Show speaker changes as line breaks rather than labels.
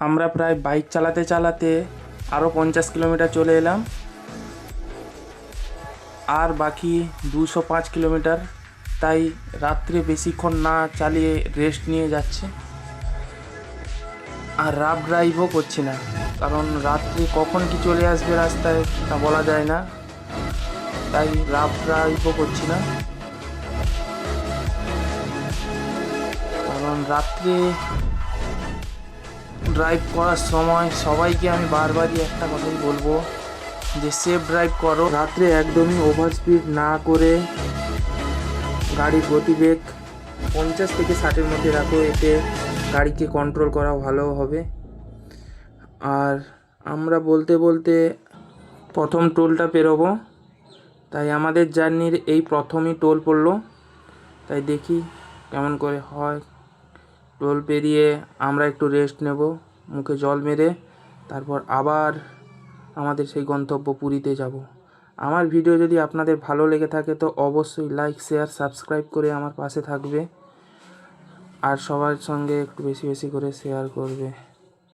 আমরা প্রায় বাইক চালাতে চালাতে আরও 50 কিলোমিটার চলে এলাম, আর বাকি 205 কিলোমিটার। তাই রাত্রে বেশিক্ষণ না চালিয়ে রেস্ট নিয়ে যাচ্ছে, আর রাফ ড্রাইভও করছি না, কারণ রাত্রে কখন কি চলে আসবে রাস্তায় তা বলা যায় না। তাই রাফ ড্রাইভও করছি না, কারণ রাত্রে ড্রাইভ করার সময় সবাইকে আমি বারবারই একটা কথাই বলবো যে সেফ ড্রাইভ করো। রাত্রে একদমই ওভার স্পিড না করে গাড়ির গতিবেগ 50 থেকে 60-এর মধ্যে রাখো, এতে গাড়িকে কন্ট্রোল করা ভালো হবে। আর আমরা বলতে বলতে প্রথম টোলটা পেরোবো, তাই আমাদের জার্নির এই প্রথমই টোল পড়লো। তাই দেখি কেমন করে হয়। টোল পেরিয়ে আমরা একটু রেস্ট নেব, মুখে জল মেরে, তারপর আবার আমাদের সেই গন্তব্য পুরীতে যাব। আমার ভিডিও যদি আপনাদের ভালো লেগে থাকে তো অবশ্যই লাইক, শেয়ার, সাবস্ক্রাইব করে আমার পাশে থাকবে, আর সবার সঙ্গে একটু বেশি বেশি করে শেয়ার করবে।